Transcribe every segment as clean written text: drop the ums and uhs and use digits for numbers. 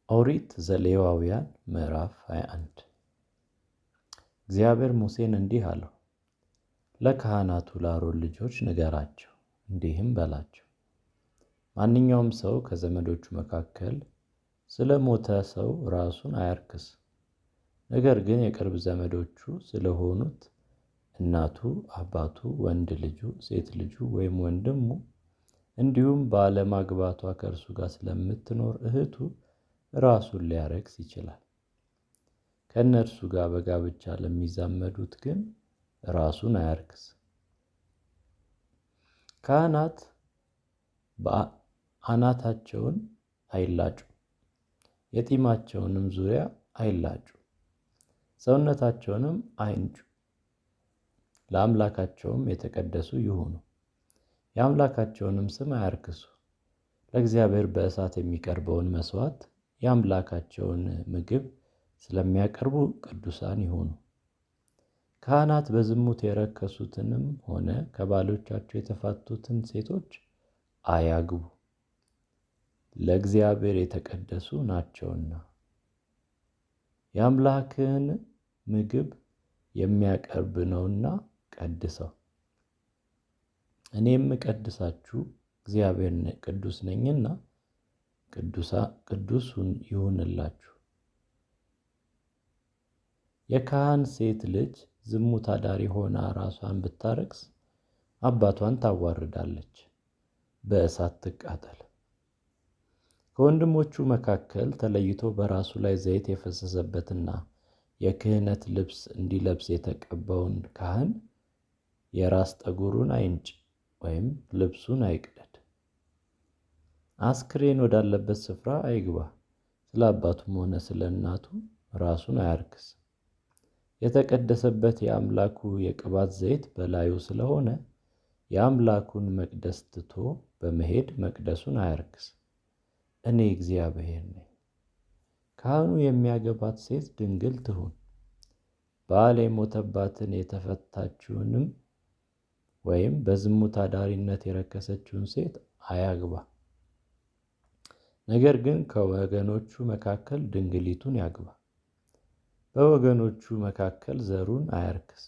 ኦሪት ዘሌዋውያን ምዕራፍ 21 እግዚአብሔር ሙሴን እንዲህ አለው፣ ለካህናቱ ለአሮን ልጆች ንገራቸው፣ እንዲህም በላቸው። ማንኛውም ሰው ከዘመዶቹ መካከል ስለ ሞተ ሰው ራሱን አያርክስ። ነገር ግን የቅርብ ዘመዶቹ ስለሆኑት እናቱ፣ አባቱ፣ ወንድ ልጁ፣ ሴት ልጁ ወይም ወንድሙ እንዲሁም ባለማግባቷ ከእርሱ ጋር ስለምትኖር እህቱ ራሱን ሊያረክስ ይችላል። ከእነርሱ ጋር በጋብቻ ለሚዛመዱት ግን ራሱን አያርክስ። ካህናት አናታቸውን አይላጩ፣ የጢማቸውንም ዙሪያ አይላጩ፣ ሰውነታቸውንም አይንጩ። ለአምላካቸውም የተቀደሱ ይሁኑ፣ የአምላካቸውንም ስም አያርክሱ። ለእግዚአብሔር በእሳት የሚቀርበውን መሥዋዕት የአምላካቸውን ምግብ ስለሚያቀርቡ ቅዱሳን ይሁኑ። ካህናት በዝሙት የረከሱትንም ሆነ ከባሎቻቸው የተፋቱትን ሴቶች አያግቡ፣ ለእግዚአብሔር የተቀደሱ ናቸውና። የአምላክህን ምግብ የሚያቀርብ ነውና ቀድሰው። እኔ የምቀድሳችሁ እግዚአብሔር ቅዱስ ነኝና ቅዱስ ይሁንላችሁ። የካህን ሴት ልጅ ዝሙት አዳሪ ሆና ራሷን ብታረክስ አባቷን ታዋርዳለች፣ በእሳት ትቃጠል። ከወንድሞቹ መካከል ተለይቶ በራሱ ላይ ዘይት የፈሰሰበትና የክህነት ልብስ እንዲለብስ የተቀባውን ካህን የራስ ጠጉሩን አይንጭ ወይም ልብሱን አይቅደድ። አስክሬን ወዳለበት ስፍራ አይግባ። ስለ አባቱም ሆነ ስለ እናቱ ራሱን አያርክስ። የተቀደሰበት የአምላኩ የቅባት ዘይት በላዩ ስለሆነ የአምላኩን መቅደስ ትቶ በመሄድ መቅደሱን አያርክስ። እኔ እግዚአብሔር ነኝ። ካህኑ የሚያገባት ሴት ድንግል ትሁን። ባል የሞተባትን የተፈታችውንም ወይም በዝሙት አዳሪነት የረከሰችውን ሴት አያግባ። ነገር ግን ከወገኖቹ መካከል ድንግሊቱን ያግባ። በወገኖቹ መካከል ዘሩን አያርክስ።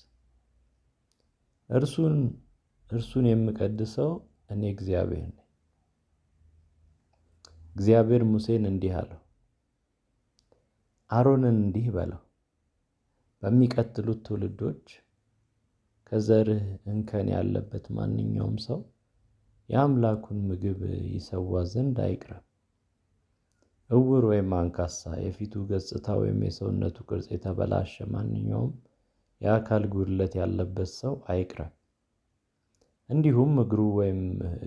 እርሱን የምቀድሰው እኔ እግዚአብሔር ነኝ። እግዚአብሔር ሙሴን እንዲህ አለው፣ አሮንን እንዲህ በለው፣ በሚቀጥሉት ትውልዶች ከዘርህ እንከን ያለበት ማንኛውም ሰው የአምላኩን ምግብ ይሰዋ ዘንድ አይቅረብ። ዕውር ወይም አንካሳ፣ የፊቱ ገጽታ ወይም የሰውነቱ ቅርጽ የተበላሸ ማንኛውም የአካል ጉድለት ያለበት ሰው አይቅረብ። እንዲሁም እግሩ ወይም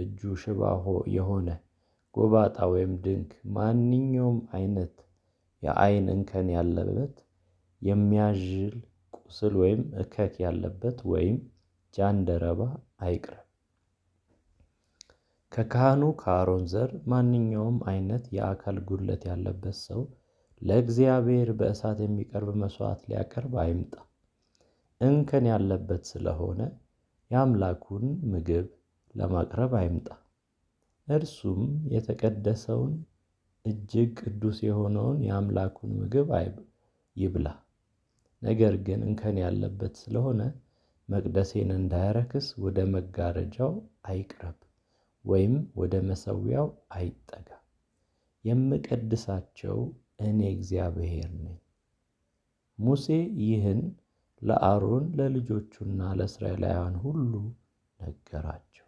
እጁ ሽባ የሆነ ጎባጣ ወይም ድንክ፣ ማንኛውም አይነት የዓይን እንከን ያለበት፣ የሚያዥል ቁስል ወይም እከክ ያለበት ወይም ጃንደረባ አይቅረብ። ከካህኑ ከአሮን ዘር ማንኛውም አይነት የአካል ጉድለት ያለበት ሰው ለእግዚአብሔር በእሳት የሚቀርብ መሥዋዕት ሊያቀርብ አይምጣ። እንከን ያለበት ስለሆነ የአምላኩን ምግብ ለማቅረብ አይምጣ። እርሱም የተቀደሰውን እጅግ ቅዱስ የሆነውን የአምላኩን ምግብ ይብላ። ነገር ግን እንከን ያለበት ስለሆነ መቅደሴን እንዳያረክስ ወደ መጋረጃው አይቅረብ ወይም ወደ መሠዊያው አይጠጋ። የምቀድሳቸው እኔ እግዚአብሔር ነኝ። ሙሴ ይህን ለአሮን ለልጆቹና ለእስራኤላውያን ሁሉ ነገራቸው።